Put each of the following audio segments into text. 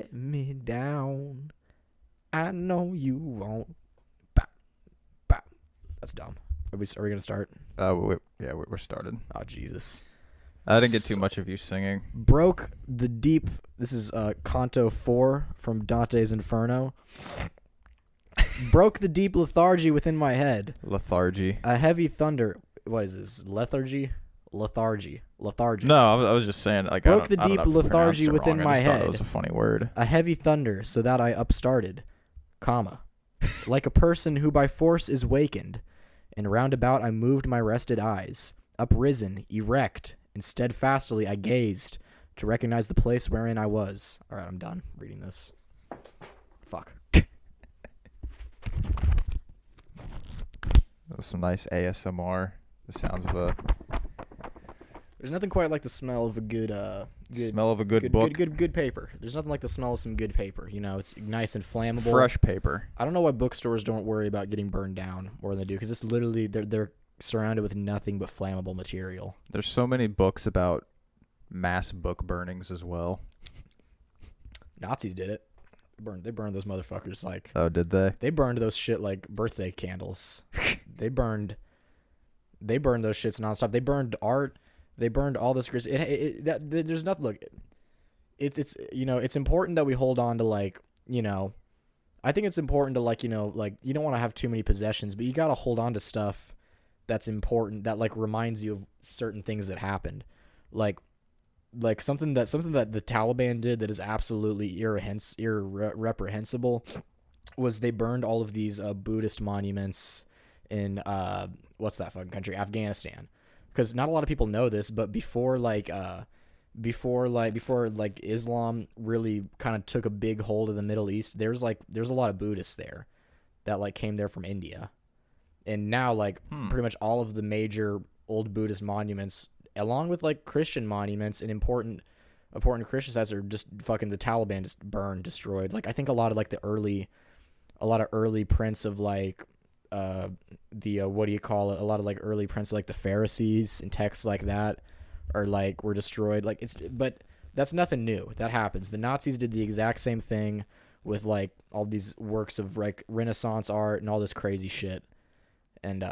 let me down. I know you won't. Bop, bop. That's dumb. Are we gonna start? We're started. Oh Jesus! I didn't get too much of you singing. Broke the deep. This is Canto 4 from Dante's Inferno. Broke the deep lethargy within my head. Lethargy. A heavy thunder. What is this? Lethargy. No, I was just saying. Like, broke the I don't deep know if you lethargy pronounced it within wrong. my I just thought head. it was a funny word. A heavy thunder, so that I upstarted, comma, like a person who by force is wakened, and roundabout I moved my rested eyes, uprisen, erect, and steadfastly I gazed to recognize the place wherein I was. All right, I'm done reading this. Fuck. That was some nice ASMR. The sounds of a There's nothing quite like the smell of a good smell of a good book. Good paper. There's nothing like the smell of some good paper. You know, it's nice and flammable. Fresh paper. I don't know why bookstores don't worry about getting burned down more than they do, because it's literally they're surrounded with nothing but flammable material. There's so many books about mass book burnings as well. Nazis did it. They burned those motherfuckers like. Oh, did they? They burned those shit like birthday candles. They burned those shits nonstop. They burned art. They burned all this. There's nothing. Look, it's you know, it's important that we hold on to, like, you know, I think it's important to, like, you know, like, you don't want to have too many possessions, but you got to hold on to stuff that's important, that like reminds you of certain things that happened, like something that the Taliban did that is absolutely irreprehensible was they burned all of these Buddhist monuments in what's that fucking country, Afghanistan. Because not a lot of people know this, but before Islam really kind of took a big hold of the Middle East, there's a lot of Buddhists there that like came there from India, and now like pretty much all of the major old Buddhist monuments, along with like Christian monuments and important Christian sites, are just fucking the Taliban just burned, destroyed. Like I think a lot of early prints of like what do you call it? A lot of like early prints of like the Pharisees and texts like that were destroyed. Like but that's nothing new. That happens. The Nazis did the exact same thing with like all these works of like Renaissance art and all this crazy shit. And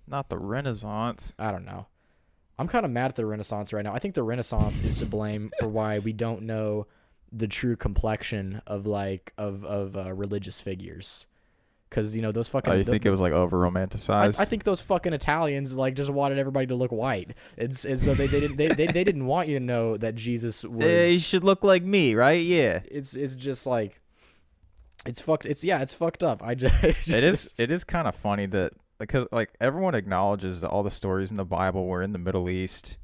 not the Renaissance. I don't know. I'm kind of mad at the Renaissance right now. I think the Renaissance is to blame for why we don't know the true complexion of religious figures. Because, you know, those fucking... Oh, you think it was, like, over-romanticized? I think those fucking Italians, like, just wanted everybody to look white. And so they didn't want you to know that Jesus was... He should look like me, right? Yeah. It's just, like... It's fucked up. It is kind of funny that... Because, like, everyone acknowledges that all the stories in the Bible were in the Middle East.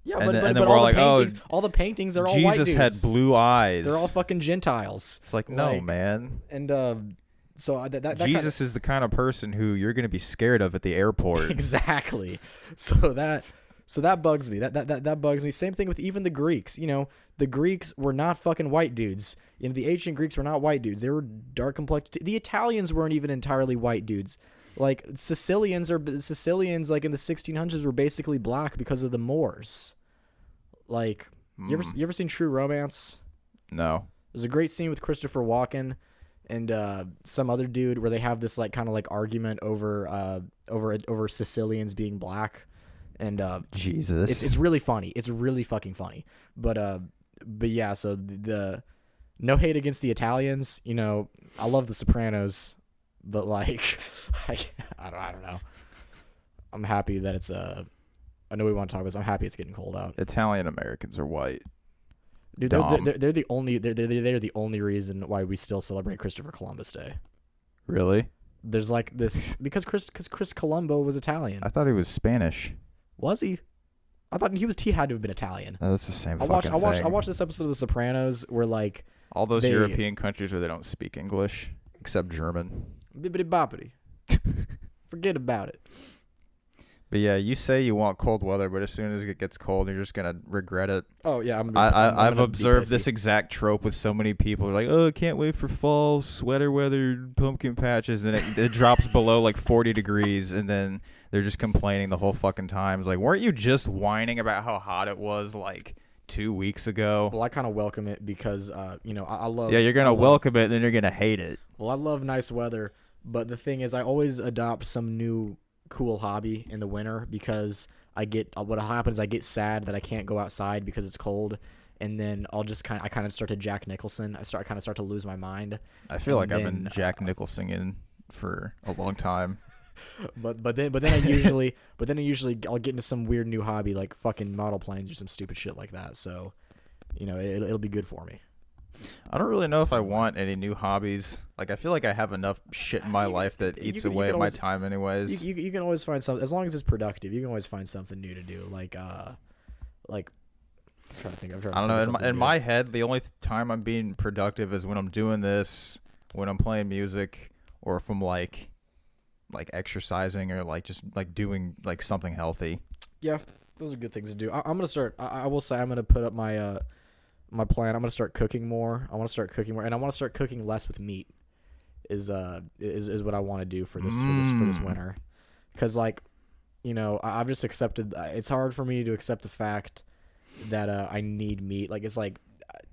Yeah, but all the paintings, they're all white dudes. Jesus had blue eyes. They're all fucking Gentiles. It's like, no, man. And, so that Jesus is the kind of person who you're going to be scared of at the airport. Exactly. So that bugs me. That bugs me. Same thing with even the Greeks. You know, the Greeks were not fucking white dudes. You know, the ancient Greeks were not white dudes. They were dark complected. The Italians weren't even entirely white dudes. Like Sicilians, like in the 1600s, were basically black because of the Moors. Like, you ever seen True Romance? No. There's a great scene with Christopher Walken and some other dude where they have this like kind of like argument over Sicilians being black, and Jesus, it's really funny. It's really fucking funny. But yeah, so the no hate against the Italians. You know, I love The Sopranos, but like I don't know. I'm happy that it's I know we want to talk about this. I'm happy it's getting cold out. Italian Americans are white. Dude, they're the only reason why we still celebrate Christopher Columbus Day. Really? There's like this because Chris Colombo was Italian. I thought he was Spanish. Was he? I thought he had to have been Italian. No, that's the same. I watched this episode of The Sopranos where like all those European countries where they don't speak English except German. Bibbidi boppity. Forget about it. But yeah, you say you want cold weather, but as soon as it gets cold, you're just gonna regret it. Oh yeah, I've observed this exact trope with so many people. They're like, oh, I can't wait for fall, sweater weather, pumpkin patches, and it drops below like 40 degrees, and then they're just complaining the whole fucking time. It's like, weren't you just whining about how hot it was like 2 weeks ago. Well, I kind of welcome it because, you know, I love. Yeah, you're gonna welcome it, and then you're gonna hate it. Well, I love nice weather, but the thing is, I always adopt some new cool hobby in the winter because what happens. I get sad that I can't go outside because it's cold, and then I kind of start to Jack Nicholson. I kind of start to lose my mind. I feel like I've been Jack Nicholson for a long time. but then I usually I'll get into some weird new hobby like fucking model planes or some stupid shit like that. So, you know, it'll be good for me. I don't really know if I want any new hobbies. Like, I feel like I have enough shit in my life that eats away at my time anyways. You can always find something, as long as it's productive. You can always find something new to do. Like I'm trying to think. I don't know. In my head, the only time I'm being productive is when I'm doing this, when I'm playing music, or if I'm like exercising or like just like doing like something healthy. Yeah, those are good things to do. I'm gonna start. I will say I'm gonna put up my my plan. I'm gonna start cooking more. I want to start cooking more, and I want to start cooking less with meat. Is what I want to do for this winter, because like, you know, I've just accepted. It's hard for me to accept the fact that I need meat. Like, it's like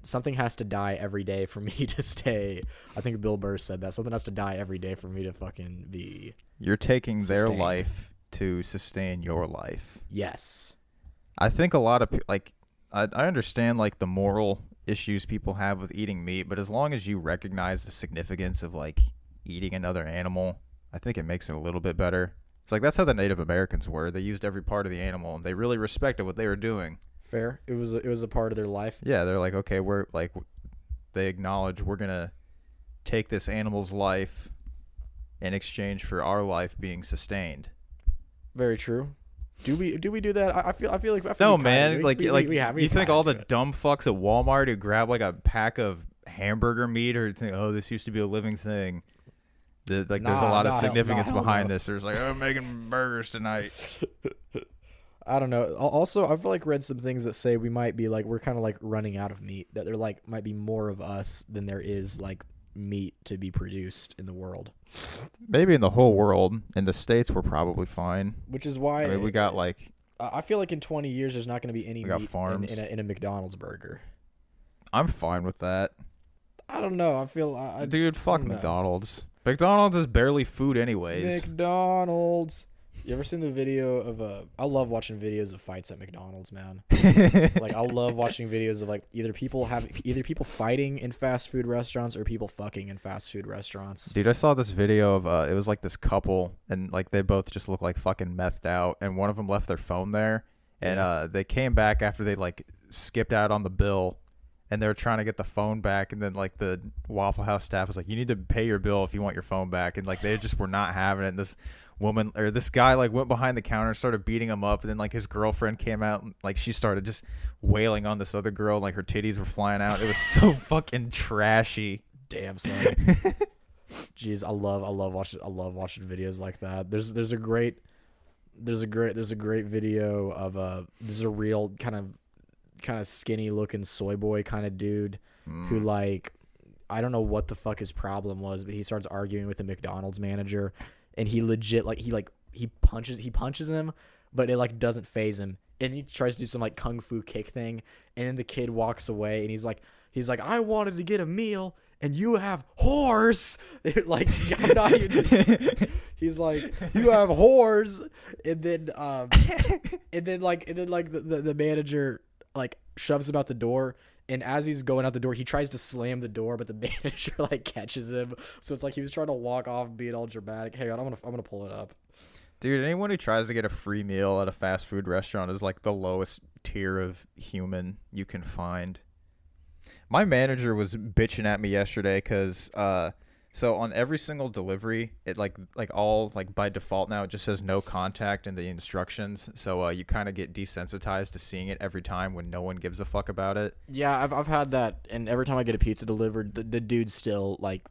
something has to die every day for me to stay. I think Bill Burr said that something has to die every day for me to fucking be. You're taking their life to sustain your life. Yes. I think a lot of like I understand like the moral issues people have with eating meat, but as long as you recognize the significance of like eating another animal, I think it makes it a little bit better. It's like that's how the Native Americans were. They used every part of the animal and they really respected what they were doing. Fair. It was a part of their life. Yeah, they're like, okay, they acknowledge we're gonna take this animal's life in exchange for our life being sustained. Very true. Do we do that? I feel like no, man. We you think all the dumb fucks at Walmart who grab like a pack of hamburger meat or think, oh, this used to be a living thing. There's a lot of significance behind this. There's like, I'm making burgers tonight. I don't know. Also, I've read some things that say we might be like, we're kind of like running out of meat. That there like might be more of us than there is like meat to be produced in the world. Maybe in the whole world. In the States, we're probably fine. Which is why we got like. I feel like in 20 years, there's not going to be any meat in a McDonald's burger. I'm fine with that. I don't know. I feel. Dude, fuck McDonald's. McDonald's is barely food anyways. McDonald's. You ever seen the video of I love watching videos of fights at McDonald's, man. Like, I love watching videos of like either people fighting in fast food restaurants or people fucking in fast food restaurants. Dude, I saw this video of it was like this couple and like they both just look like fucking methed out and one of them left their phone there and they came back after they like skipped out on the bill and they were trying to get the phone back and then like the Waffle House staff was like, you need to pay your bill if you want your phone back, and like they just were not having it. And this guy like went behind the counter and started beating him up, and then like his girlfriend came out and like she started just wailing on this other girl, like her titties were flying out. It was so fucking trashy. Damn, son. Jeez, I love watching videos like that. There's a great video of there's a real kind of skinny looking soy boy kind of dude who like, I don't know what the fuck his problem was, but he starts arguing with the McDonald's manager. And he legit he punches him, but it like doesn't phase him. And he tries to do some like kung fu kick thing, and then the kid walks away, and he's like, I wanted to get a meal, and you have whores. Like, I'm not even. He's like, you have whores, and then the manager like shoves him out the door. And as he's going out the door, he tries to slam the door, but the manager like catches him. So it's like he was trying to walk off, being all dramatic. Hang on, I'm gonna pull it up. Dude, anyone who tries to get a free meal at a fast food restaurant is like the lowest tier of human you can find. My manager was bitching at me yesterday because so on every single delivery, it like all like by default now it just says no contact in the instructions. So you kind of get desensitized to seeing it every time when no one gives a fuck about it. Yeah, I've had that, and every time I get a pizza delivered, the dude still like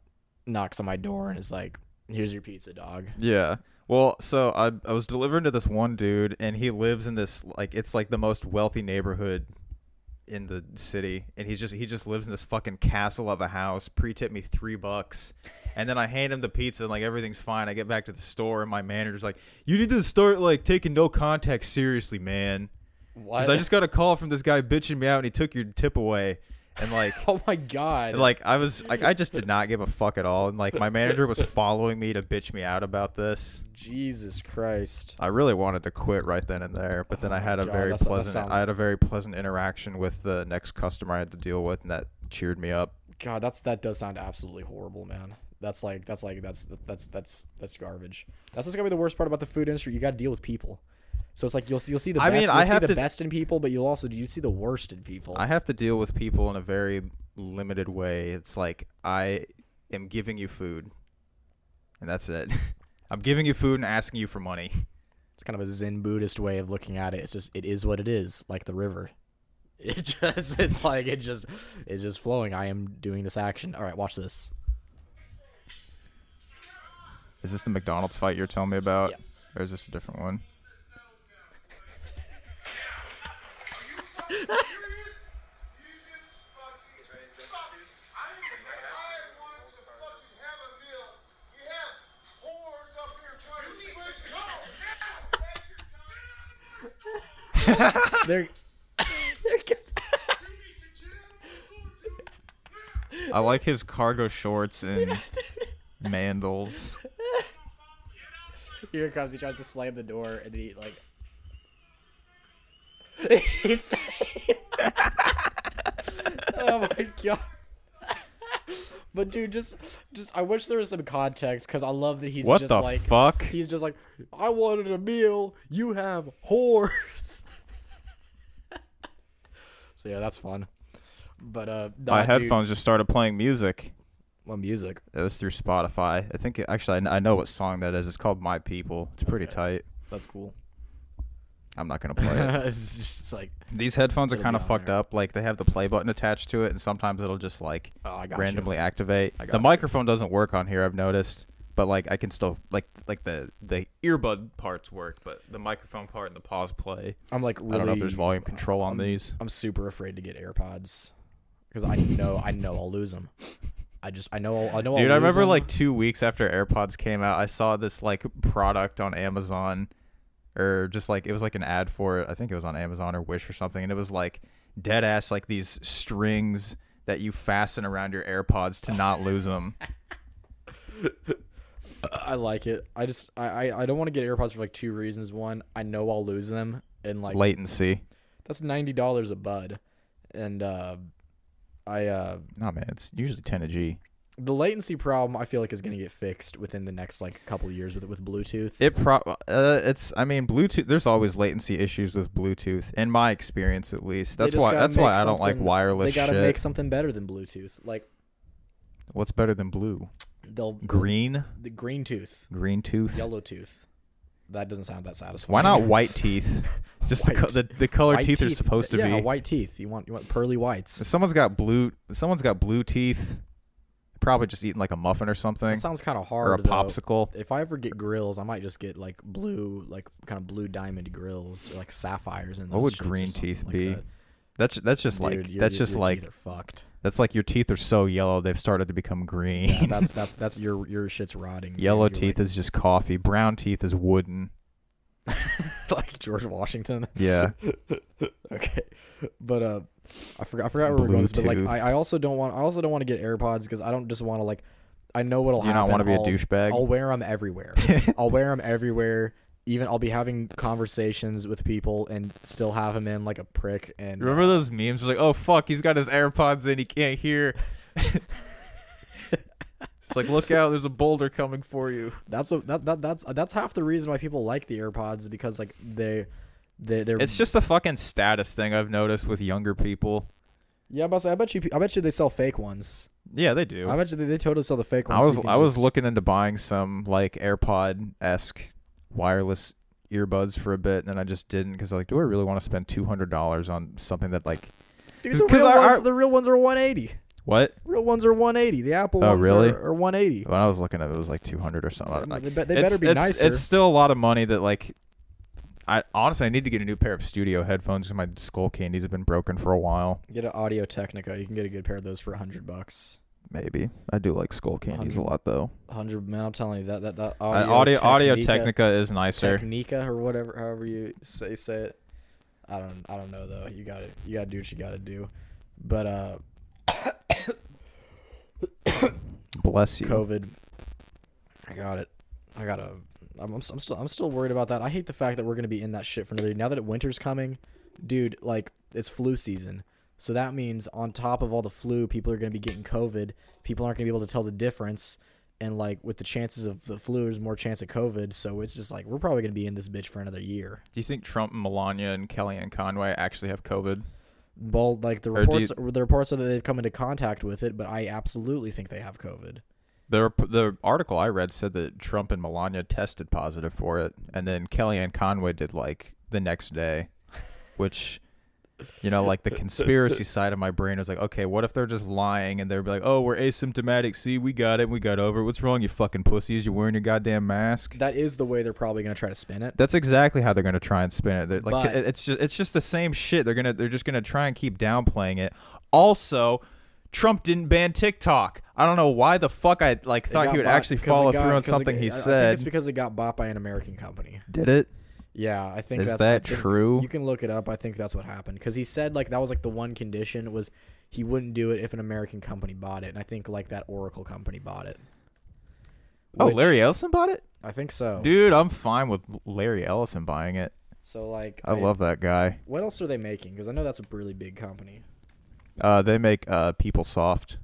knocks on my door and is like, "Here's your pizza, dog." Yeah. Well, so I was delivering to this one dude, and he lives in this like it's like the most wealthy neighborhood in the city, and he just lives in this fucking castle of a house. Pre-tipped me $3, and then I hand him the pizza and like everything's fine. I get back to the store and my manager's like, you need to start like taking no contact seriously, man. What? Because I just got a call from this guy bitching me out, and he took your tip away. And like, oh my god! And like I just did not give a fuck at all. And like my manager was following me to bitch me out about this. Jesus Christ! I really wanted to quit right then and there, but then I had a very pleasant interaction with the next customer I had to deal with, and that cheered me up. God, that does sound absolutely horrible, man. That's garbage. That's what's gonna be the worst part about the food industry. You got to deal with people. So it's like you'll see the best. You'll see the best in people, but you see the worst in people. I have to deal with people in a very limited way. It's like I am giving you food, and that's it. I'm giving you food and asking you for money. It's kind of a Zen Buddhist way of looking at it. It's just it is what it is, like the river. It's just flowing. I am doing this action. All right, watch this. Is this the McDonald's fight you're telling me about? Yeah. Or is this a different one? I like his cargo shorts and mandals. Here it comes. He tries to slam the door, and he like. He's. Oh my god. But dude, just I wish there was some context, because I love that he's what just the like fuck? He's just like, I wanted a meal. You have whores. So yeah, that's fun. But my headphones just started playing music. What music? It was through Spotify. I think I know what song that is. It's called My People. It's pretty tight. That's cool. I'm not gonna play it. It's just like these headphones are kind of fucked up. Like they have the play button attached to it, and sometimes it'll just like randomly activate. The microphone doesn't work on here, I've noticed, but like I can still like the earbud parts work, but the microphone part and the pause play. I'm like really, I don't know if there's volume control on these. I'm super afraid to get AirPods because I know I'll lose them. I know. Dude, I remember like 2 weeks after AirPods came out, I saw this like product on Amazon. Or just like, it was like an ad for it. I think it was on Amazon or Wish or something. And it was like dead ass, like these strings that you fasten around your AirPods to not lose them. I like it. I don't want to get AirPods for like two reasons. One, I know I'll lose them. And like latency. That's $90 a bud. And no man, it's usually 10 a G. The latency problem I feel like is going to get fixed within the next like couple of years with Bluetooth. I mean Bluetooth, there's always latency issues with Bluetooth in my experience at least. That's why I don't like wireless shit. They got to make something better than Bluetooth. Like what's better than blue? The green tooth. Yellow tooth. That doesn't sound that satisfying. Why not white teeth? Just the colored teeth are supposed to be. Yeah, white teeth. You want pearly whites. Someone's got blue teeth. Probably just eating like a muffin or something. That sounds kind of hard. Or a popsicle. If I ever get grills, I might just get like blue, like kind of blue diamond grills or like sapphires in those. What would green teeth be? That. That's just Dude, like your teeth are fucked. That's like your teeth are so yellow they've started to become green. Yeah, that's your shit's rotting. Yellow teeth is just coffee. Brown teeth is wooden. Like George Washington. Yeah. Okay, but I forgot where we're going. But like, I also don't want to get AirPods because I don't just want to like. I know what'll happen. Do you not want to be a douchebag? I'll wear them everywhere. Even I'll be having conversations with people and still have him in like a prick. And remember those memes? It was like, oh fuck, he's got his AirPods in, he can't hear. It's like, look out, there's a boulder coming for you. That's half the reason why people like the AirPods, because like they're. It's just a fucking status thing I've noticed with younger people. Yeah, but I bet you they sell fake ones. Yeah, they do. I bet you they totally sell the fake ones. I was looking into buying some like AirPod-esque wireless earbuds for a bit, and then I just didn't because like, do I really want to spend $200 on something that like? Dude, the real ones are $180. What? Real ones are $180. The Apple ones really? are $180. When I was looking at it was like $200 or something. They better be nicer. It's still a lot of money that like. I need to get a new pair of studio headphones because my Skull Candies have been broken for a while. Get an Audio Technica. You can get a good pair of those for $100. Maybe. I do like Skull Candies a lot though. 100, man. I'm telling you that Audio Technica is nicer. Technica or whatever, however you say it. I don't know though. You gotta do what you gotta do. But Bless you. COVID. I got it. I'm still worried about that. I hate the fact that we're gonna be in that shit for another year. Now that winter's coming, dude, like it's flu season. So that means on top of all the flu, people are gonna be getting COVID. People aren't gonna be able to tell the difference. And like with the chances of the flu, there's more chance of COVID. So it's just like we're probably gonna be in this bitch for another year. Do you think Trump and Melania and Kellyanne Conway actually have COVID? Well, like the reports are that they've come into contact with it, but I absolutely think they have COVID. The article I read said that Trump and Melania tested positive for it, and then Kellyanne Conway did like the next day, which, you know, like the conspiracy side of my brain was like, okay, what if they're just lying and they're like, oh, we're asymptomatic. See, we got it. We got over it. What's wrong, you fucking pussies? You're wearing your goddamn mask. That is the way they're probably going to try to spin it. That's exactly how they're going to try and spin it. Like, it's just the same shit. They're just going to try and keep downplaying it. Also, Trump didn't ban TikTok. I don't know why the fuck I thought he would actually follow through on something he said. I think it's because it got bought by an American company. Did it? Yeah, I think Is that true? You can look it up. I think that's what happened because he said like that was like the one condition was he wouldn't do it if an American company bought it, and I think like that Oracle company bought it. Oh, Larry Ellison bought it? I think so. Dude, I'm fine with Larry Ellison buying it. So like I love that guy. What else are they making? Because I know that's a really big company. They make PeopleSoft.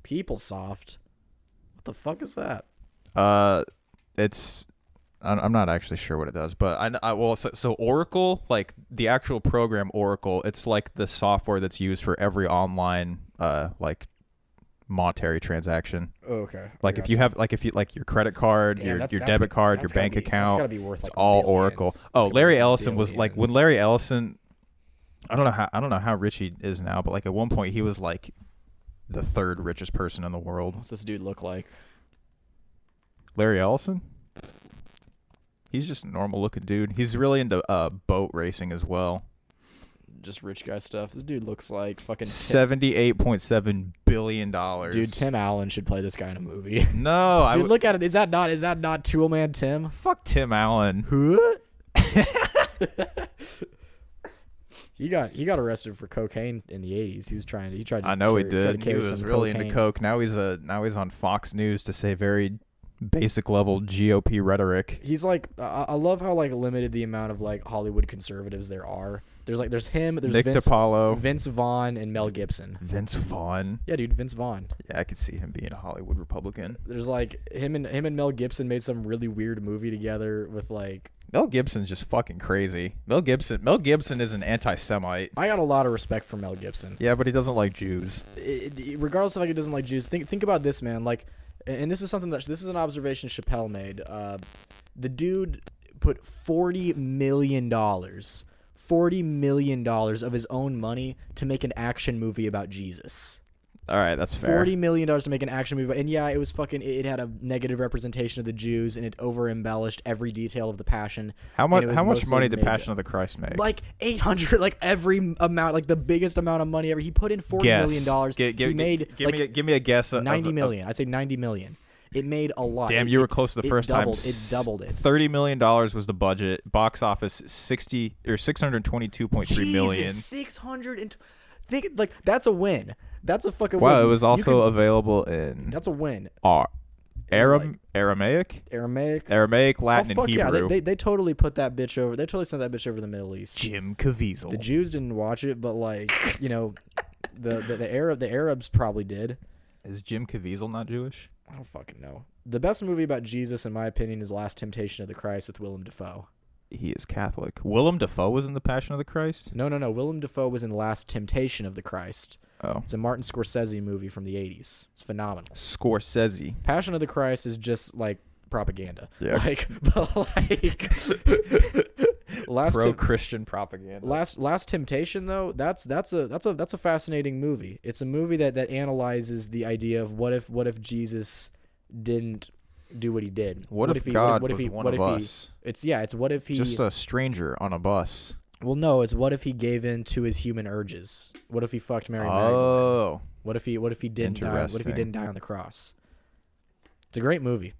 PeopleSoft? What the fuck is that? It's I'm not actually sure what it does, but so Oracle, like the actual program Oracle, it's like the software that's used for every online like monetary transaction. Oh, okay. Like if you your credit card, your debit card, your bank account, gotta be worth it's like all billions. Oracle. Oh, Larry Ellison was like when Larry Ellison, I don't know how rich he is now, but like at one point he was like the third richest person in the world. What's this dude look like? Larry Ellison? He's just a normal looking dude. He's really into boat racing as well. Just rich guy stuff. This dude looks like fucking $78.7 billion. Dude, Tim Allen should play this guy in a movie. No, dude, look at it. Is that not Tool Man Tim? Fuck Tim Allen. He got arrested for cocaine in the 80s. He tried. I know he did. He was really into coke. Now he's on Fox News to say very basic level GOP rhetoric. He's like, I love how like limited the amount of like Hollywood conservatives there are. There's him, there's Nick DiPaolo, Vince Vaughn, and Mel Gibson. Vince Vaughn. Yeah, dude, Vince Vaughn. Yeah, I could see him being a Hollywood Republican. There's like him and Mel Gibson made some really weird movie together with like. Mel Gibson's just fucking crazy. Mel Gibson is an anti-Semite. I got a lot of respect for Mel Gibson. Yeah, but he doesn't like Jews. Regardless of like he doesn't like Jews, think about this, man. Like, and this is an observation Chappelle made. The dude put $40 million of his own money to make an action movie about Jesus. All right, that's fair. $40 million to make an action movie. And yeah, it was fucking, it had a negative representation of the Jews, and it over-embellished every detail of the Passion. How much money did Passion of the Christ make? Like 800, like every amount, like the biggest amount of money ever. He put in $40 million. Give me a guess. $90 million. I'd say $90 million. It made a lot. Damn, you were close the first time. It doubled it. $30 million was the budget. Box office $622.3 million. 600 think like that's a win. That's a fucking win. Wow, it was also available in. That's a win. Aramaic, Latin, and Hebrew. Yeah, they totally put that bitch over. They totally sent that bitch over to the Middle East. Jim Caviezel. The Jews didn't watch it, but like you know, the Arabs probably did. Is Jim Caviezel not Jewish? I don't fucking know. The best movie about Jesus, in my opinion, is Last Temptation of the Christ with Willem Dafoe. He is Catholic. Willem Dafoe was in The Passion of the Christ? No. Willem Dafoe was in Last Temptation of the Christ. Oh. It's a Martin Scorsese movie from the 80s. It's phenomenal. Scorsese. Passion of the Christ is just like propaganda. Yeah. Pro-Christian propaganda. Last Temptation though, that's a fascinating movie. It's a movie that analyzes the idea of what if Jesus didn't do what he did. What if God was one of us? It's what if he just a stranger on a bus. Well, no, it's what if he gave in to his human urges? What if he fucked Mary Magdalene? Oh. What if he didn't die? What if he didn't die on the cross? It's a great movie.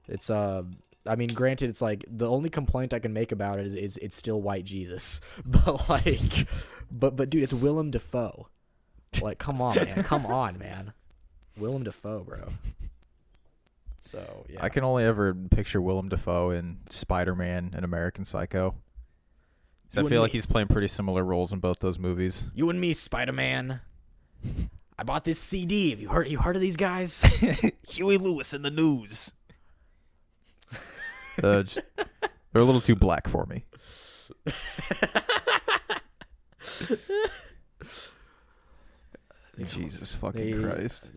It's I mean, granted, it's like the only complaint I can make about it is it's still white Jesus, but like, but dude, it's Willem Dafoe. Like, come on, man, Willem Dafoe, bro. So yeah, I can only ever picture Willem Dafoe in Spider-Man and American Psycho. So I feel like he's playing pretty similar roles in both those movies. You and me, Spider-Man. I bought this CD. Have you heard of these guys? Huey Lewis in the news. They're a little too black for me. Jesus fucking Christ.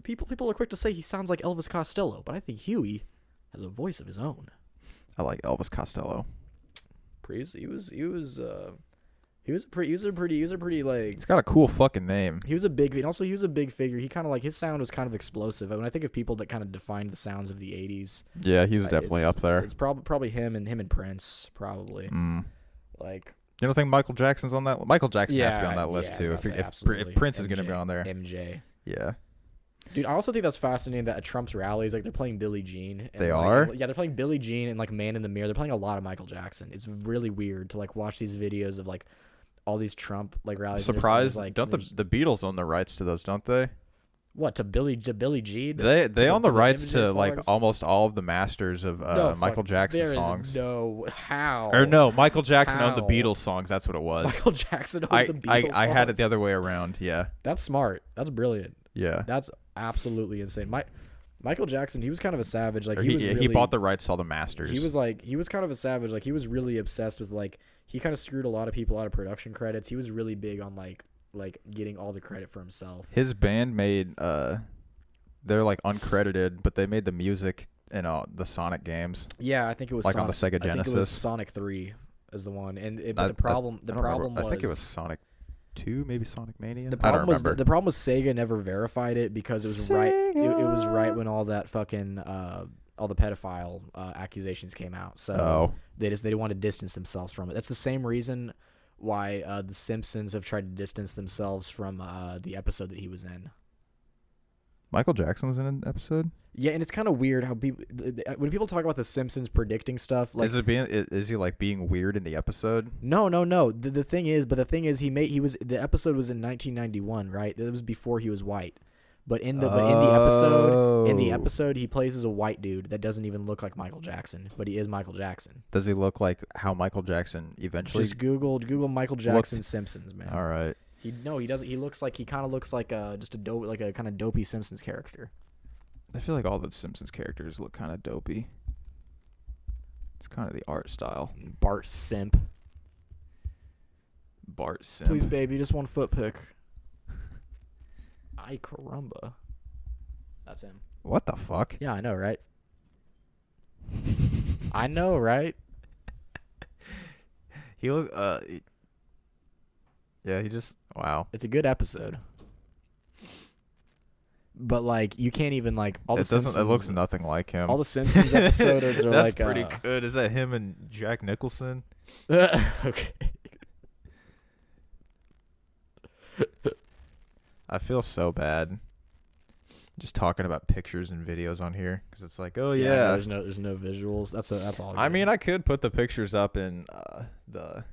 People are quick to say he sounds like Elvis Costello, but I think Huey has a voice of his own. I like Elvis Costello. He was a pretty like. He's got a cool fucking name. He was a big, and also he was a big figure. He kind of like his sound was kind of explosive. When I think of people that kind of defined the sounds of the '80s, yeah, he was definitely up there. It's probably him and Prince, probably. Like, you don't think Michael Jackson's on that? Michael Jackson has to be on that list too. If Prince is gonna be on there, MJ. Yeah. Dude, I also think that's fascinating that at Trump's rallies, like they're playing Billie Jean. They are? Yeah, they're playing Billie Jean and like Man in the Mirror. They're playing a lot of Michael Jackson. It's really weird to like watch these videos of like all these Trump like rallies. Surprised? Don't the Beatles own the rights to those? Don't they? What, to Billie Jean? They own the rights to like almost all of the masters of Michael Jackson songs. Michael Jackson owned the Beatles songs. That's what it was. Michael Jackson owned the Beatles songs. I had it the other way around. Yeah. That's smart. That's brilliant. Yeah. That's absolutely insane. Michael Jackson, he was kind of a savage. Like he bought the rights to all the masters. He was kind of a savage. Like he was really obsessed with like he kind of screwed a lot of people out of production credits. He was really big on like getting all the credit for himself. His band made they're like uncredited, but they made the music in the Sonic games. Yeah, I think it was like Sonic, on the Sega Genesis. I think it was Sonic 3 is the one, but the problem was I think it was Sonic 2, maybe Sonic Mania. I don't remember. The problem was Sega never verified it because it was right. It was right when all that fucking all the pedophile accusations came out. So they didn't want to distance themselves from it. That's the same reason why the Simpsons have tried to distance themselves from the episode that he was in. Michael Jackson was in an episode? Yeah, and it's kind of weird how when people talk about the Simpsons predicting stuff, like is he like being weird in the episode? No. The thing is the episode was in 1991, right? It was before he was white. But in the episode he plays as a white dude that doesn't even look like Michael Jackson, but he is Michael Jackson. Does he look like how Michael Jackson eventually? Just Google Michael Jackson Simpsons, man. All right. He doesn't. He kind of looks like just a kind of dopey Simpsons character. I feel like all the Simpsons characters look kind of dopey. It's kind of the art style. Bart Simp. Please, baby, just one foot pick. Ay caramba. That's him. What the fuck? Yeah, I know, right? I know, right? He look. Yeah, he just. Wow. It's a good episode. But like you can't even like all the Simpsons. It looks nothing like him. All the Simpsons episodes are That's like pretty good. Is that him and Jack Nicholson? Okay. I feel so bad just talking about pictures and videos on here because it's like, oh yeah, there's no visuals. That's all. Good. I mean, I could put the pictures up in the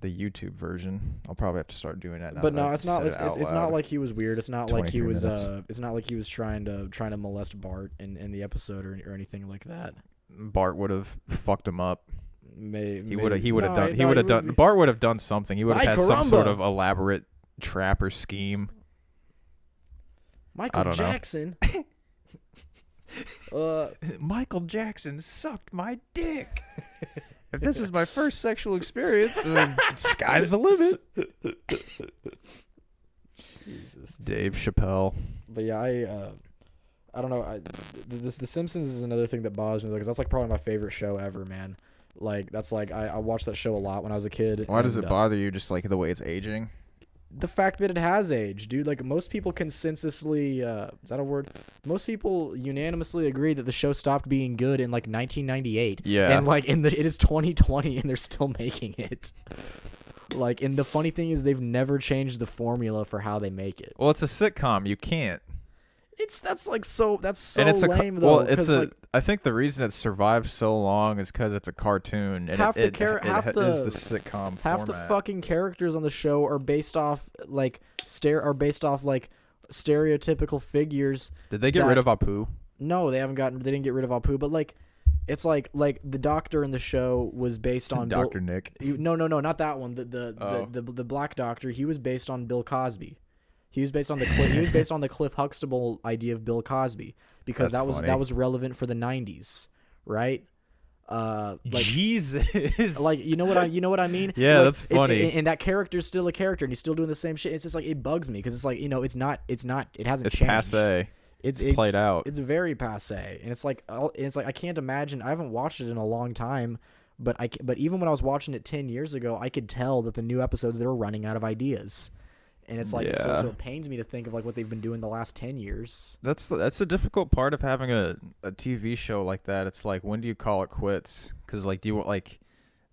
YouTube version. I'll probably have to start doing that now. But no, it's not. It's not like he was weird. It's not like he was. It's not like he was trying to molest Bart in the episode or anything like that. Bart would have fucked him up. He would have done. Bart would have done something. He would have had some sort of elaborate trap or scheme. Michael Jackson. Michael Jackson sucked my dick. If this is my first sexual experience, sky's the limit. Jesus. Dave Chappelle. But yeah, I don't know. The Simpsons is another thing that bothers me because that's like probably my favorite show ever, man. Like that's like I watched that show a lot when I was a kid. Why does it bother you? Just like the way it's aging? The fact that it has aged, dude. Like most people consensusly, is that a word? Most people unanimously agree that the show stopped being good in like 1998. Yeah. And like it is 2020 and they're still making it. Like, and the funny thing is they've never changed the formula for how they make it. Well, it's a sitcom. You can't. That's so and it's lame well, though. it's like, I think the reason it survived so long is because it's a cartoon and half it the is the sitcom half format. the fucking characters on the show are based off like stereotypical figures. Did they get rid of Apu? No, they didn't get rid of Apu, but like it's like the doctor in the show was based on Dr. Nick. No, not that one. The black doctor, he was based on Bill Cosby. He was based on the Cliff Huxtable idea of Bill Cosby because That's funny. that was relevant for the 90s, right? Jesus. Like you know what I mean? Yeah, like, that's funny. And that character's still a character, and he's still doing the same shit. It's just like it bugs me because it's like it hasn't It's changed. passe. It's played out. It's very passe, and it's like I can't imagine. I haven't watched it in a long time, but even when I was watching it 10 years ago, I could tell that the new episodes they were running out of ideas. And it's like so it pains me to think of like what they've been doing the last 10 years. That's the difficult part of having a TV show like that. It's like, when do you call it quits? Because like, do you like?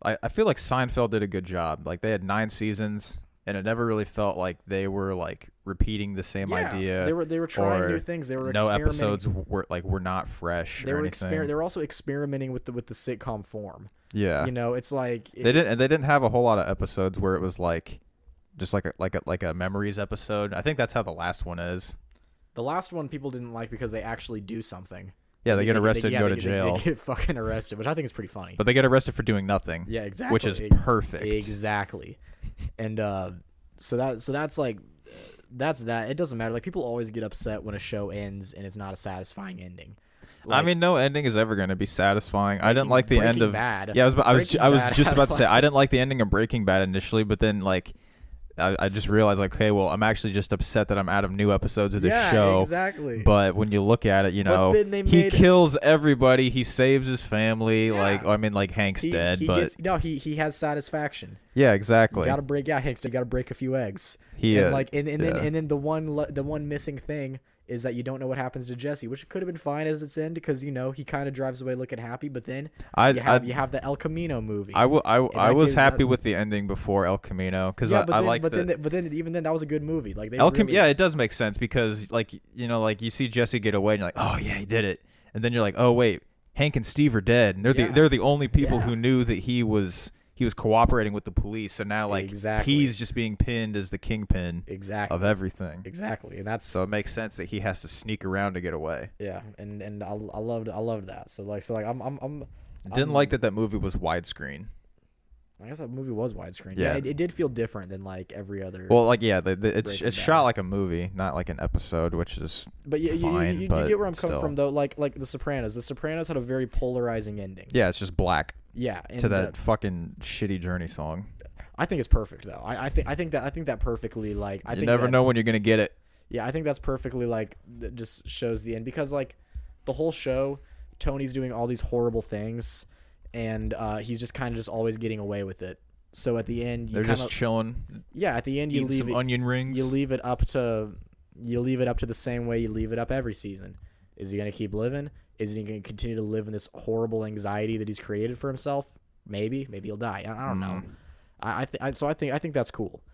I feel like Seinfeld did a good job. Like they had 9 seasons, and it never really felt like they were like repeating the same idea. They were trying new things. They were no episodes were not fresh. They were also experimenting with the sitcom form. Yeah, you know, it's like they didn't have a whole lot of episodes where it was like. Just like a memories episode. I think that's how the last one is. The last one people didn't like because they actually do something. Yeah, they get arrested and go to jail. They get fucking arrested, which I think is pretty funny. But they get arrested for doing nothing. Yeah, exactly. Which is perfect. Exactly. And so that's like that's that. It doesn't matter. Like people always get upset when a show ends and it's not a satisfying ending. Like, I mean, no ending is ever going to be satisfying. I didn't like the end of Bad. Yeah, I was just about to say I didn't like the ending of Breaking Bad initially, but then like I just realized, like, okay, well, I'm actually just upset that I'm out of new episodes of this show. Yeah, exactly. But when you look at it, you know, he kills everybody. He saves his family. Yeah. Like, I mean, like, Hank's dead, but he has satisfaction. Yeah, exactly. You gotta break. Yeah, Hank's got to break a few eggs. Then the one missing thing is that you don't know what happens to Jesse, which could have been fine as its end because you know he kind of drives away looking happy, but then you have the El Camino movie. I was happy with the ending before El Camino because I liked it. But then even then that was a good movie. Like yeah, it does make sense because like you know like you see Jesse get away and you're like, oh yeah, he did it, and then you're like, oh wait, Hank and Steve are dead, and they're the only people who knew that he was cooperating with the police, so now like he's just being pinned as the kingpin of everything. Exactly, and that's so it makes sense that he has to sneak around to get away. Yeah, and I loved that. So I'm didn't like that movie was widescreen. I guess that movie was widescreen. Yeah, it did feel different than like every other. Well, like it's shot like a movie, not like an episode, which is fine. You get where I'm coming from though. Like The Sopranos. The Sopranos had a very polarizing ending. Yeah, it's just black. Yeah, to that fucking shitty Journey song. I think it's perfect though. I think that perfectly like. You never know when you're gonna get it. Yeah, I think that's perfectly like that just shows the end because like the whole show, Tony's doing all these horrible things, and he's just kind of just always getting away with it. So at the end, they're just chilling. Yeah, at the end you leave some onion rings. You leave it up to the same way you leave it up every season. Is he gonna keep living? Is he going to continue to live in this horrible anxiety that he's created for himself? Maybe he'll die. I don't know. I think that's cool.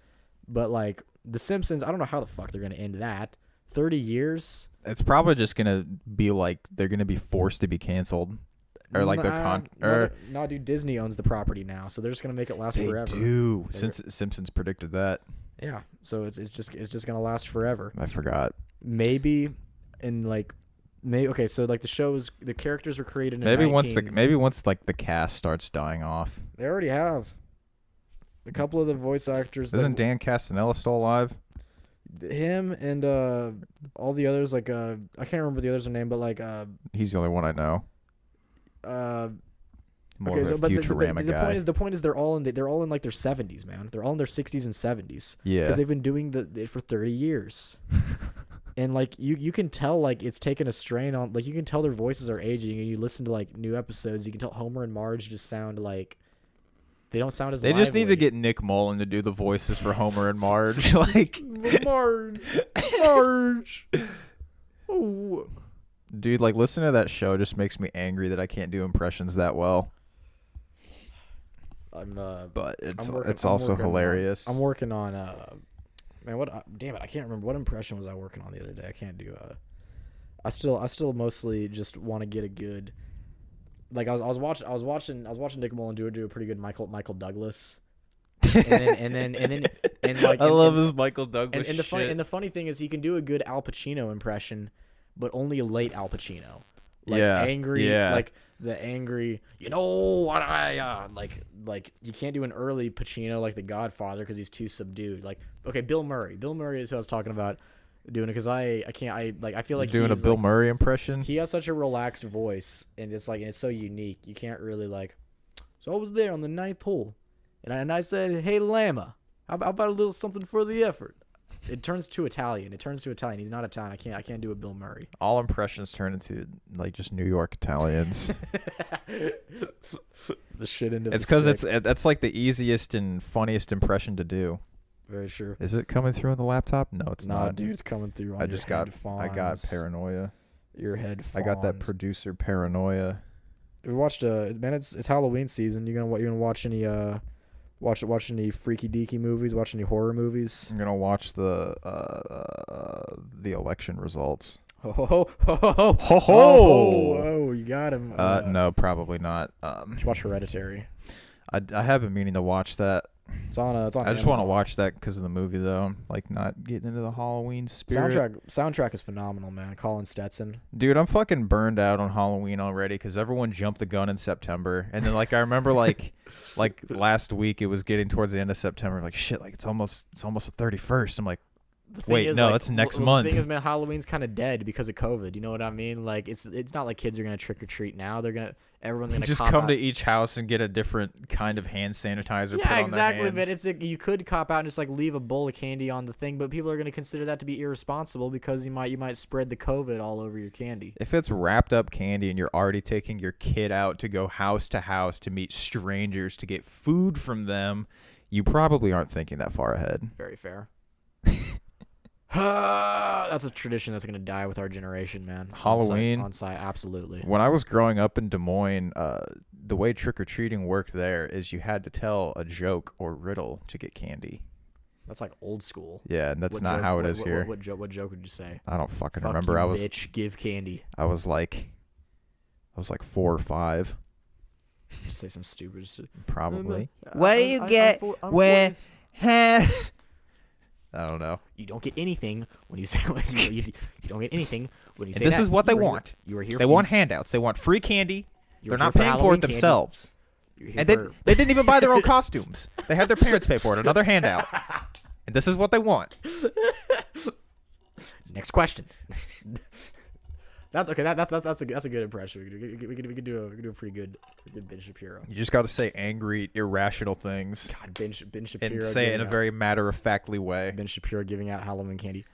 But like The Simpsons, I don't know how the fuck they're going to end that. 30 years. It's probably just going to be like they're going to be forced to be canceled, or like no, dude. Disney owns the property now, so they're just going to make it last forever. They do. Since Simpsons predicted that. Yeah. So it's just going to last forever. I forgot. Maybe in like. Okay, so like the characters were created in maybe once like the cast starts dying off. They already have. A couple of the voice actors. Isn't Dan Castellaneta still alive? Him and all the others like I can't remember the others' name, but like he's the only one I know. More of a Futurama guy. The point is they're all in like their 70s, man. They're all in their 60s and 70s. Yeah, because they've been doing it for 30 years. And like you can tell like it's taken a strain on, like you can tell their voices are aging, and you listen to like new episodes, you can tell Homer and Marge just sound like they don't sound as they lively. Just need to get Nick Mullen to do the voices for Homer and Marge. Like Marge. Oh. Dude, like listening to that show just makes me angry that I can't do impressions that well. But it's also hilarious. I'm working on man, damn it, I can't remember what impression was I working on the other day. I can't do I still mostly just want to get a good. Like I was watching Nick Mullen do a pretty good Michael Douglas. and like I love his Michael Douglas and the funny thing is he can do a good Al Pacino impression, but only a late Al Pacino. Like angry, like the angry, you know what like you can't do an early Pacino like The Godfather because he's too subdued. Like okay, Bill Murray is who I was talking about doing it because I feel like doing a Bill Murray impression. He has such a relaxed voice and it's so unique. You can't really like. So I was there on the 9th hole. And I said, hey, Lama, how about a little something for the effort? It turns to Italian. He's not Italian. I can't do a Bill Murray. All impressions turn into like just New York Italians. The shit into it's because that's like the easiest and funniest impression to do. Very sure. Is it coming through on the laptop? No, it's not. Nah, dude, it's coming through on your headphones. I got paranoia. Your headphones. I got that producer paranoia. We watched it's Halloween season. You gonna watch any Watch any freaky deaky movies? Watch any horror movies? I'm gonna watch the election results. Ho ho ho ho ho ho ho! Oh, you got him. No, probably not. You should watch Hereditary. I have been meaning to watch that. It's on. I just want to watch that because of the movie, though. I'm like not getting into the Halloween spirit. Soundtrack is phenomenal, man. Colin Stetson. Dude, I'm fucking burned out on Halloween already because everyone jumped the gun in September, and then like I remember like last week it was getting towards the end of September. Like shit, like it's almost the 31st. I'm like. Wait, no, it's next month. The thing is, man, Halloween's kind of dead because of COVID. You know what I mean? Like, it's not like kids are gonna trick or treat now. Everyone's gonna just come to each house and get a different kind of hand sanitizer. Yeah, put on exactly. Their hands. But you could cop out and just like leave a bowl of candy on the thing, but people are gonna consider that to be irresponsible because you might spread the COVID all over your candy. If it's wrapped up candy and you're already taking your kid out to go house to house to meet strangers to get food from them, you probably aren't thinking that far ahead. Very fair. That's a tradition that's gonna die with our generation, man. Halloween on site, absolutely. When I was growing up in Des Moines, the way trick or treating worked there is you had to tell a joke or riddle to get candy. That's like old school. Yeah, and that's not how it is here. What joke would you say? I don't fucking Fuck remember. You, I was bitch, give candy. I was like 4 or 5. Just say some stupid shit. Probably. What do you get when? I don't know. You don't get anything when you say you don't get anything when you say. This is what they want. You are here. They want handouts. They want free candy. They're not paying for it themselves. And they didn't even buy their own costumes. They had their parents pay for it. Another handout. And this is what they want. Next question. That's okay. That's a good impression. We could do a pretty good Ben Shapiro. You just got to say angry, irrational things. God, Ben Shapiro. And say it in a very matter-of-factly way. Ben Shapiro giving out Halloween candy.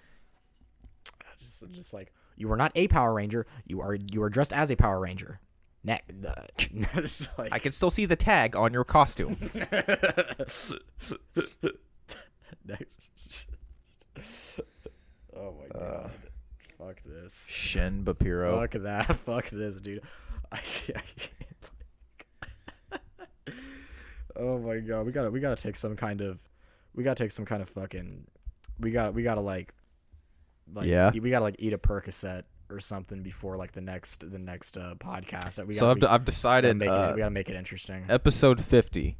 Just like you are not a Power Ranger. You are dressed as a Power Ranger. Like, I can still see the tag on your costume. Next. Oh my god. Fuck this. Shen Bapiro. Fuck that. Fuck this, dude. I can't. Oh my god. We gotta take some kind of fucking. We gotta like. Yeah. We gotta like eat a Percocet or something before like the next podcast. So I've decided. We gotta make it interesting. Episode 50.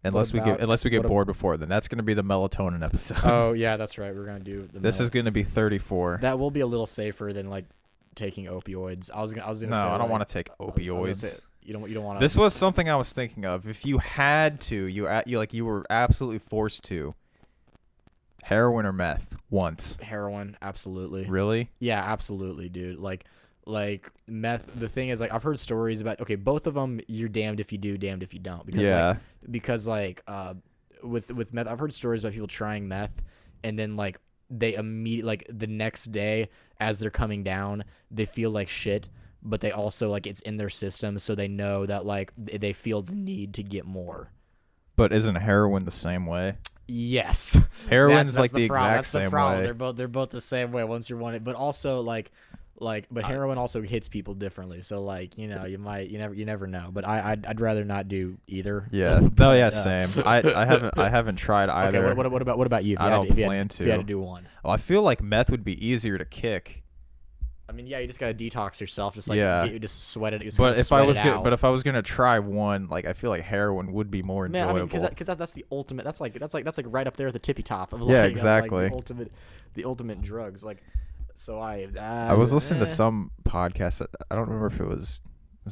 Unless we get bored before then, that's gonna be the melatonin episode. Oh yeah, that's right. We're gonna do. This is gonna be 34. That will be a little safer than like taking opioids. I was gonna say. No, I don't want to take opioids. You don't want to. This was something I was thinking of. If you had to, you were absolutely forced to. Heroin or meth once. Heroin, absolutely. Really? Yeah, absolutely, dude. Like meth. The thing is, like, I've heard stories about. Okay, both of them. You're damned if you do, damned if you don't. Because with meth, I've heard stories about people trying meth, and then like they immediately like the next day as they're coming down, they feel like shit, but they also like it's in their system, so they know that like they feel the need to get more. But isn't heroin the same way? Yes. Heroin's like the exact same way. They're both the same way once you're one. But also like heroin also hits people differently. So like, you know, you never know. But I'd rather not do either. Yeah. No, yeah, same. I haven't tried either. Okay, what about you? I don't plan to. If you had to do one. Well, I feel like meth would be easier to kick I mean, yeah, you just gotta detox yourself, just like just sweat it. Just But if I was gonna try one, like I feel like heroin would be more enjoyable. Man, I mean, because that's the ultimate. That's like right up there at the tippy top of exactly. Of, like, the ultimate drugs. Like, so I was listening to some podcast. I don't remember if it was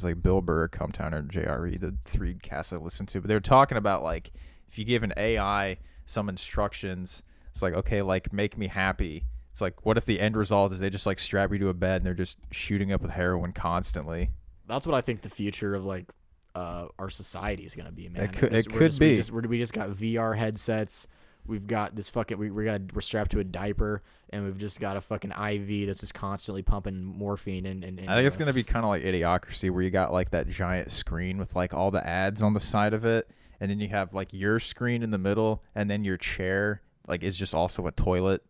like Bill Burr, Cometown, or JRE, the 3 casts I listened to, but they were talking about like if you give an AI some instructions, it's like, okay, like make me happy. It's like, what if the end result is they just like strap you to a bed and they're just shooting up with heroin constantly? That's what I think the future of like our society is gonna be, man. It could be. We just got VR headsets. We've got this fucking we're strapped to a diaper, and we've just got a fucking IV that's just constantly pumping morphine and I think it's gonna be kind of like Idiocracy, where you got like that giant screen with like all the ads on the side of it, and then you have like your screen in the middle, and then your chair like is just also a toilet.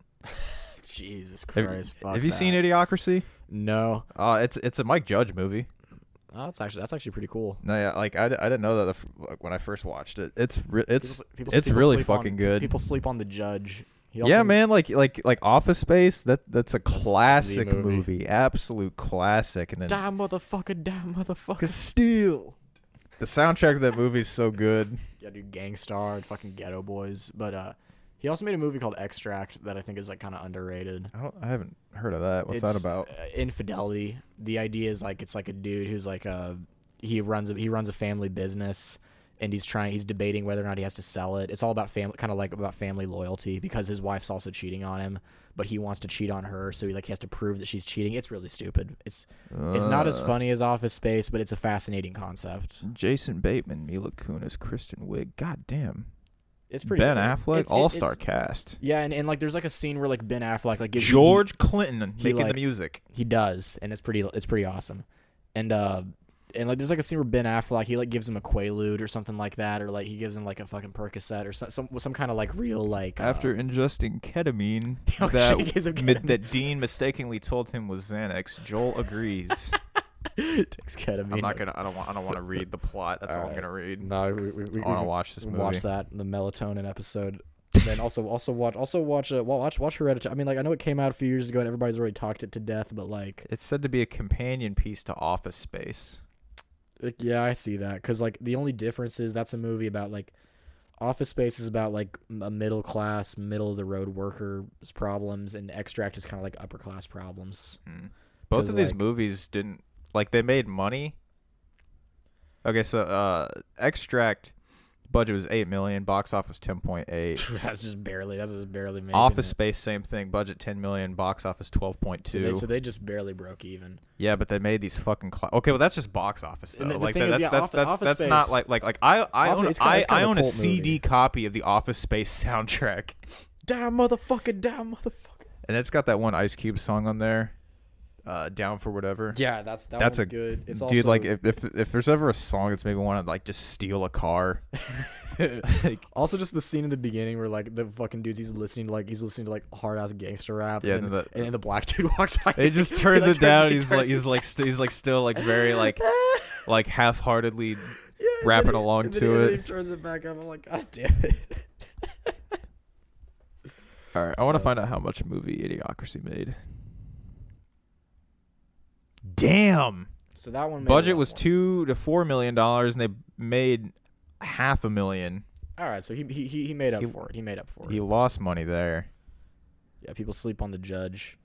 Jesus Christ! Have you seen Idiocracy? No. It's a Mike Judge movie. Oh, that's actually pretty cool. No, yeah, like I didn't know that when I first watched it. It's people really fucking good. People sleep on the Judge. Yeah, man, like Office Space. That's a classic movie, absolute classic. And then damn motherfucker, steal. The soundtrack of that movie is so good. Yeah, dude, Gangstar and fucking Ghetto Boys, but he also made a movie called Extract that I think is like kind of underrated. I haven't heard of that. What's that about? Infidelity. The idea is like it's like a dude who's like he runs a family business, and he's debating whether or not he has to sell it. It's all about family loyalty, because his wife's also cheating on him, but he wants to cheat on her, so he has to prove that she's cheating. It's really stupid. It's not as funny as Office Space, but it's a fascinating concept. Jason Bateman, Mila Kunis, Kristen Wiig. God damn. It's pretty Ben good. Affleck, all-star cast. Yeah, and like there's like a scene where like Ben Affleck like gives George Clinton making the music. He does, and it's pretty awesome. And like there's like a scene where Ben Affleck, he like gives him a Quaalude or something like that, or like he gives him like a fucking Percocet or some kind of like real like after ingesting ketamine that Dean mistakenly told him was Xanax. Joel agrees. Takes ketamine. I don't want to read the plot. That's all I'm gonna read. No, we want to watch this movie. Watch that, the melatonin episode. And then also watch Hereditary. I mean, like I know it came out a few years ago and everybody's already talked it to death, but like it's said to be a companion piece to Office Space. Yeah, I see that, because like the only difference is that's a movie about like Office Space is about like a middle class, middle of the road worker's problems, and Extract is kind of like upper class problems. Both of these movies didn't. Like, they made money. Okay, so Extract budget was $8 million, box office 10.8. That's just barely making Office it. Space, same thing, budget $10 million, box office 12.2. So they just barely broke even. Yeah, but they made these fucking okay, well that's just box office though. Like that's Space, not like I own a CD movie. copy of the Office Space soundtrack. Damn motherfucker. And it's got that one Ice Cube song on there. Down for Whatever. Yeah, that's good. It's dude, also, like if there's ever a song that's made me want to like just steal a car. Like, also just the scene in the beginning where like the fucking dudes he's listening to like hard ass gangster rap. Yeah, and then the black dude walks by. He just turns it down. He's still like very like half-heartedly rapping along to it. He turns it back up. I'm like, God damn it. All right, I want to find out how much movie Idiocracy made. Damn. So that one budget was $2 to $4 million, and they made $500,000. All right, so he made up for it. He made up for it. He lost money there. Yeah, people sleep on the Judge.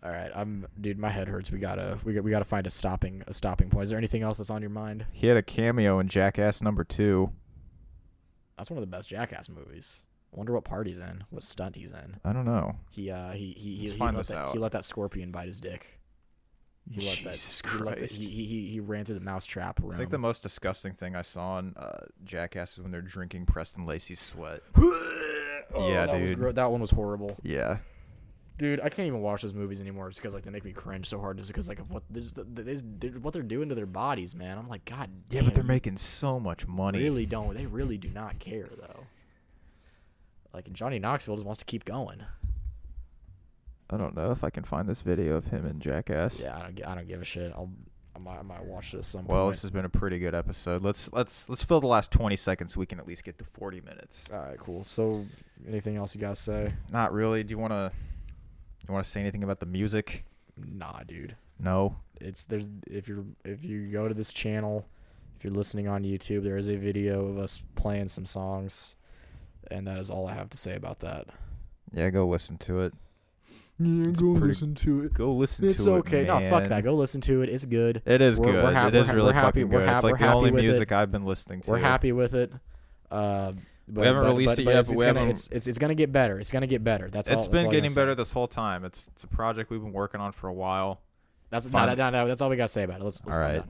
All right, dude, my head hurts. We gotta find a stopping point. Is there anything else that's on your mind? He had a cameo in Jackass #2. That's one of the best Jackass movies. I wonder what part he's in. What stunt he's in. I don't know. He out. He let that scorpion bite his dick. Jesus Christ. He ran through the mousetrap room. I think the most disgusting thing I saw on Jackass was when they're drinking Preston Lacey's sweat. Yeah, dude. That one was horrible. Yeah. Dude, I can't even watch those movies anymore just because like they make me cringe so hard, just because like of what they're doing to their bodies, man. I'm like, God damn. Yeah, but they're making so much money. They really do not care though. Like Johnny Knoxville just wants to keep going. I don't know if I can find this video of him in Jackass. Yeah, I don't give a shit. I might watch this some point. Well, this has been a pretty good episode. Let's fill the last 20 seconds so we can at least get to 40 minutes. All right, cool. So, anything else you guys say? Not really. Do you want to say anything about the music? Nah, dude. No. If you go to this channel, if you're listening on YouTube, there is a video of us playing some songs, and that is all I have to say about that. Yeah, go listen to it. Yeah, listen to it. Go listen to it. It's okay. Man. No, fuck that. Go listen to it. It's good. It is good. It is really fucking good. It's like the only music I've been listening to. We're happy with it. We haven't released it yet, but we haven't. It's gonna get better. It's gonna get better. That's all. It's been getting better this whole time. It's a project we've been working on for a while. That's all we gotta say about it. Let's all right.